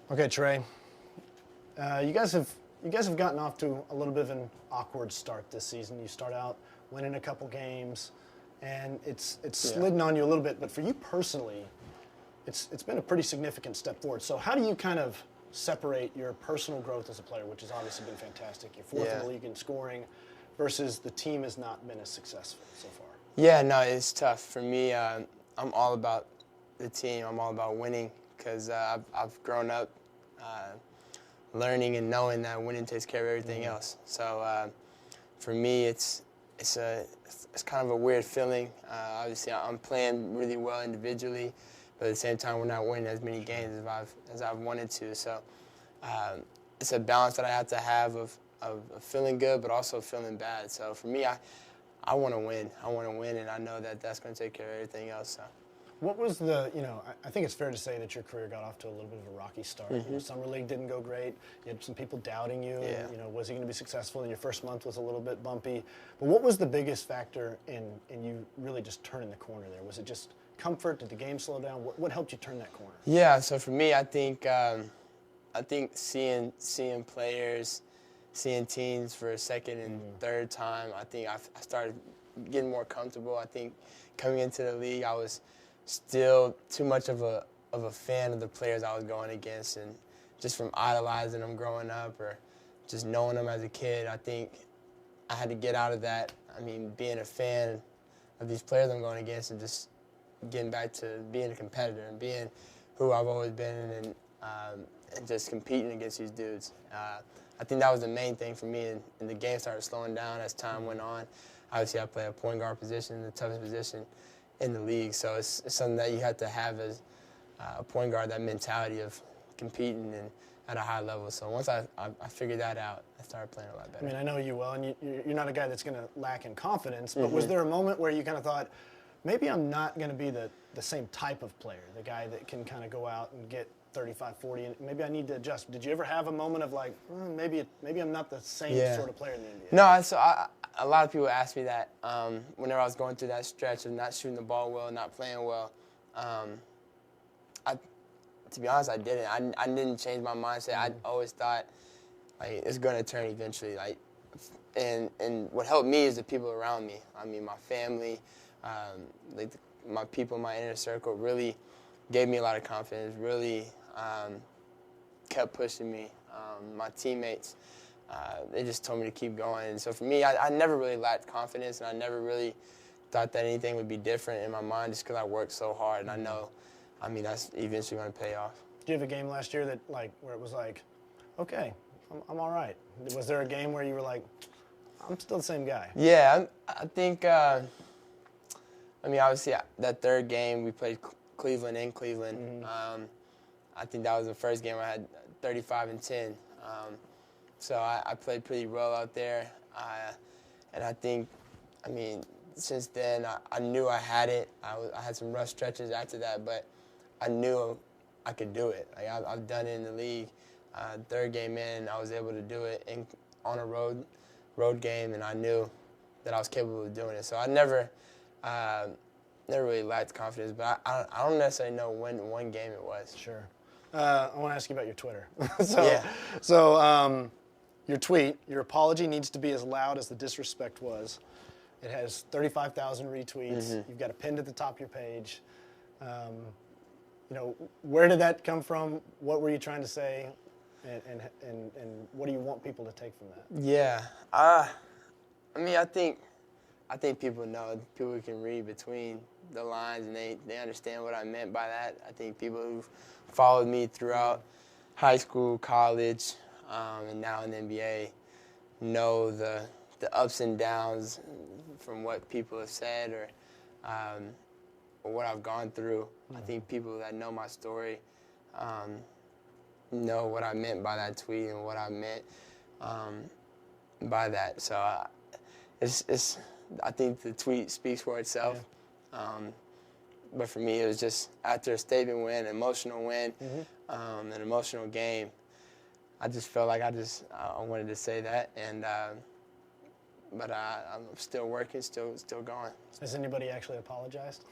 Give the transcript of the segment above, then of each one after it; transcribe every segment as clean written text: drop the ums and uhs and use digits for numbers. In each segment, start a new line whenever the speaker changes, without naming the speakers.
Okay, Trae. You guys have gotten off to a little bit of an awkward start this season. You start out winning a couple games, and it's slidden on you a little bit. But for you personally, it's been a pretty significant step forward. So how do you kind of separate your personal growth as a player, which has obviously been fantastic? You're fourth in the league in scoring, versus the team has not been as successful so far.
Yeah, no, it's tough for me. I'm all about the team. I'm all about winning because I've grown up learning and knowing that winning takes care of everything else. So for me, it's kind of a weird feeling. Obviously, I'm playing really well individually, but at the same time, we're not winning as many games as I've wanted to. So it's a balance that I have to have of feeling good, but also feeling bad. So for me, I want to win. I want to win, and I know that that's going to take care of everything else. So.
What was I think it's fair to say that your career got off to a little bit of a rocky start. Summer League didn't go great. You had some people doubting you.
Yeah.
And, was he going to be successful? And your first month was a little bit bumpy. But what was the biggest factor in you really just turning the corner there? Was it just comfort? Did the game slow down? What helped you turn that corner?
Yeah, so for me, I think seeing players, seeing teams for a second and third time, I think I started getting more comfortable. I think coming into the league, I was still too much of a fan of the players I was going against, and just from idolizing them growing up or just knowing them as a kid, I think I had to get out of that. I mean, being a fan of these players I'm going against and just getting back to being a competitor and being who I've always been and just competing against these dudes. I think that was the main thing for me, and the game started slowing down as time went on. Obviously, I play a point guard position, the toughest position in the league, so it's something that you have to have as a point guard, that mentality of competing and at a high level. So once I figured that out, I started playing a lot better.
I mean, I know you well, and you're not a guy that's going to lack in confidence, but was there a moment where you kind of thought, maybe I'm not going to be the same type of player, the guy that can kind of go out and get 35, 40, and maybe I need to adjust? Did you ever have a moment of like, maybe I'm not the same sort of player in the NBA?
No, so a lot of people ask me that whenever I was going through that stretch of not shooting the ball well, not playing well. To be honest, I didn't. I didn't change my mindset. I always thought like it's going to turn eventually. Like, and what helped me is the people around me. I mean, my family, my people, my inner circle really gave me a lot of confidence. Really kept pushing me. My teammates. They just told me to keep going. And so for me, I never really lacked confidence, and I never really thought that anything would be different in my mind just because I worked so hard. And I know, I mean, that's eventually going to pay off.
Did you have a game last year that where it was like, okay, I'm all right? Was there a game where you were like, I'm still the same guy?
Yeah, I think, I mean, obviously that third game we played Cleveland in Cleveland. I think that was the first game I had 35 and 10. So I played pretty well out there. And I think, I mean, since then, I knew I had it. I had some rough stretches after that, but I knew I could do it. Like I've done it in the league. Third game in, I was able to do it on a road game, and I knew that I was capable of doing it. So I never really lacked confidence, but I don't necessarily know when one game it was.
Sure. I want to ask you about your Twitter. So your tweet, your apology needs to be as loud as the disrespect was. It has 35,000 retweets. You've got it pinned at the top of your page. Where did that come from? What were you trying to say? And what do you want people to take from that?
Yeah. I mean, I think people know. People can read between the lines, and they understand what I meant by that. I think people who've followed me throughout high school, college, and now in the NBA know the ups and downs from what people have said or what I've gone through. I think people that know my story know what I meant by that tweet and what I meant by that. So I think the tweet speaks for itself. But for me, it was just after a statement win, an emotional win, an emotional game. I just felt like I wanted to say that, and but I'm still working, still going.
Has anybody actually apologized?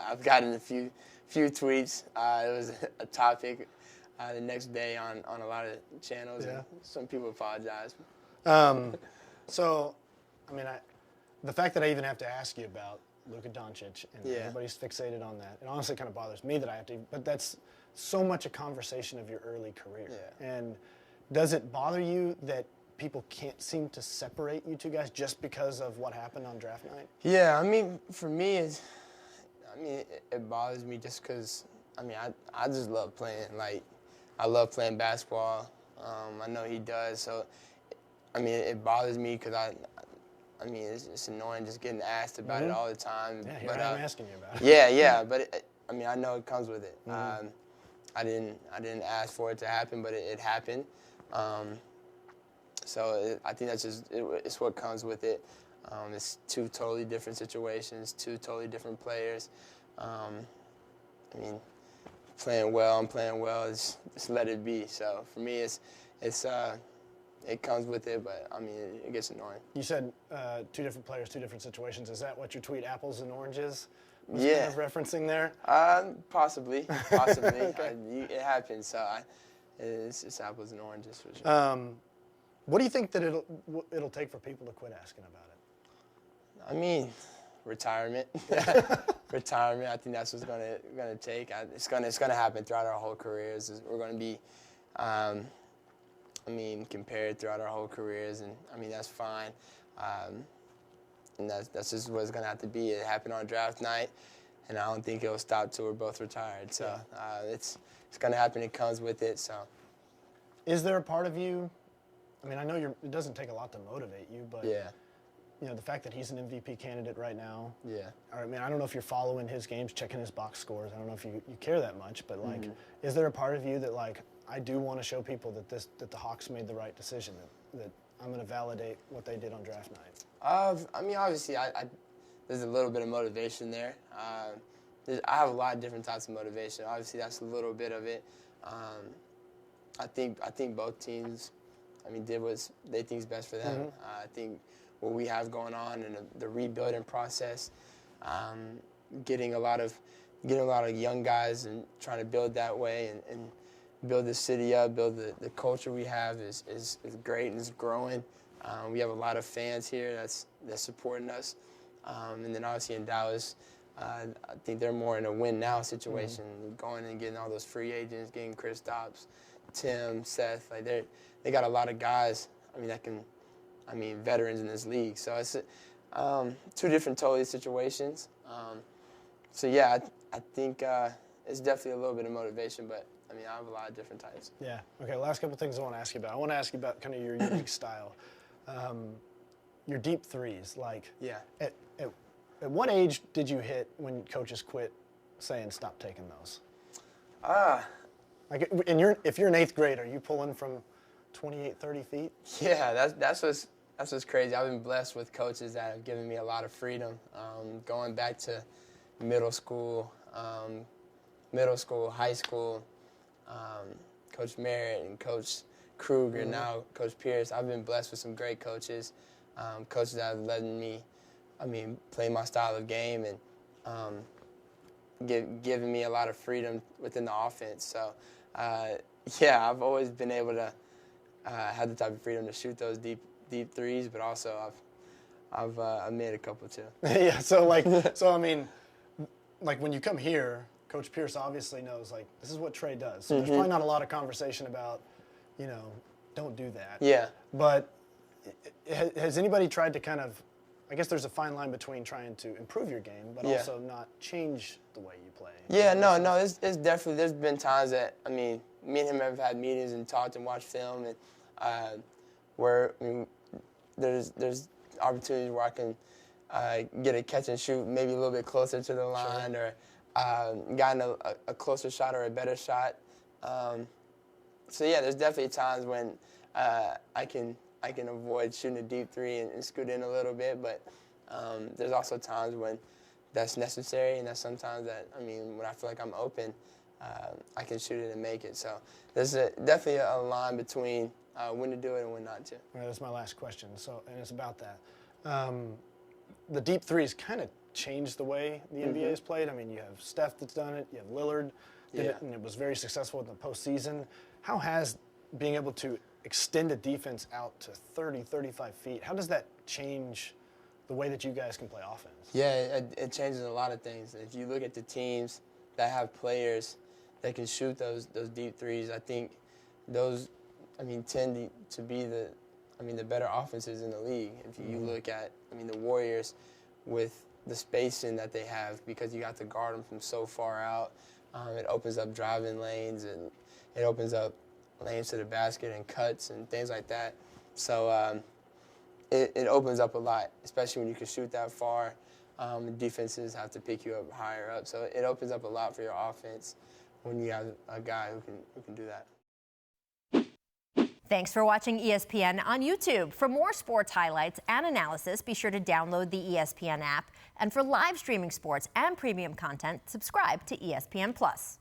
I've gotten a few tweets. It was a topic the next day on a lot of channels.
Yeah.
And some people apologize.
So, I mean, the fact that I even have to ask you about Luka Doncic and
Yeah.
everybody's fixated on that, it honestly kind of bothers me that I have to, but that's so much a conversation of your early career.
Yeah.
And does it bother you that people can't seem to separate you two guys just because of what happened on draft night?
Yeah, I mean, for me, it bothers me just because, I just love playing. Like, I love playing basketball. I know he does. So, it bothers me because it's annoying just getting asked about it all the time.
Yeah, here
but,
I'm asking you about it.
Yeah, but I know it comes with it. I didn't ask for it to happen, but it happened. I think that's just it's what comes with it. It's two totally different situations, two totally different players. Playing well, I'm playing well. Just let it be. So for me, it comes with it, but it gets annoying.
You said two different players, two different situations. Is that what your tweet "apples and oranges" was
Yeah.
kind of referencing there?
Possibly.
Okay.
It happens. So it's apples and oranges for sure.
What do you think that it'll take for people to quit asking about it?
Retirement. Retirement. I think that's what's gonna take. It's gonna happen throughout our whole careers. We're gonna be, compared throughout our whole careers, and that's fine. And that's just what it's gonna have to be. It happened on draft night, and I don't think it'll stop till we're both retired. So it's gonna happen. It comes with it. So.
Is there a part of you? I know it doesn't take a lot to motivate you, but
Yeah.
the fact that he's an MVP candidate right now.
Yeah.
I don't know if you're following his games, checking his box scores. I don't know if you care that much, but is there a part of you that I do want to show people that the Hawks made the right decision, that I'm going to validate what they did on draft night?
Obviously, there's a little bit of motivation there. I have a lot of different types of motivation. Obviously, that's a little bit of it. I think both teams, did what they think is best for them. I think what we have going on in the rebuilding process, getting a lot of young guys and trying to build that way and build the city up, build the culture we have is great and is growing. We have a lot of fans here that's supporting us. And then obviously in Dallas, I think they're more in a win now situation, going and getting all those free agents, getting Kristaps, Tim, Seth. They got a lot of guys. That can. Veterans in this league. So it's two different totally situations. I think it's definitely a little bit of motivation, but I have a lot of different types.
Yeah. Okay. Last couple things I want to ask you about. I want to ask you about kind of your unique style, your deep threes.
Yeah.
At what age did you hit when coaches quit saying stop taking those? If you're in 8th grade, are you pulling from 28, 30 feet?
Yeah, that's what's crazy. I've been blessed with coaches that have given me a lot of freedom. Going back to middle school, high school, Coach Merritt and Coach Kruger, now Coach Pierce. I've been blessed with some great coaches, coaches that have let me, play my style of game and giving me a lot of freedom within the offense. So, I've always been able to have the type of freedom to shoot those deep threes, but also I've made a couple too.
Yeah. So when you come here, Coach Pierce obviously knows this is what Trae does. So there's probably not a lot of conversation about, don't do that.
Yeah.
But has anybody tried to kind of, I guess there's a fine line between trying to improve your game, but also not change the way you play.
Yeah, no, it's definitely, there's been times that, me and him have had meetings and talked and watched film, and where there's opportunities where I can get a catch and shoot maybe a little bit closer to the line, or gotten a closer shot or a better shot. There's definitely times when I can avoid shooting a deep three and scoot in a little bit, but there's also times when that's necessary, and that's sometimes that, when I feel like I'm open, I can shoot it and make it. So there's definitely a line between when to do it and when not to.
Right, that's my last question, and it's about that. The deep threes kind of changed the way the NBA is played. You have Steph that's done it, you have Lillard did it, and it was very successful in the postseason. How has being able to extend a defense out to 30, 35 feet, how does that change the way that you guys can play offense?
Yeah, it changes a lot of things. If you look at the teams that have players that can shoot those deep threes, I think those, tend to be the better offenses in the league. If you look at, the Warriors with the spacing that they have, because you have to guard them from so far out, it opens up driving lanes, and it opens up lanes to the basket and cuts and things like that. So it opens up a lot, especially when you can shoot that far. Defenses have to pick you up higher up. So it opens up a lot for your offense when you have a guy who can do that.
Thanks for watching ESPN on YouTube. For more sports highlights and analysis, be sure to download the ESPN app. And for live streaming sports and premium content, subscribe to ESPN+.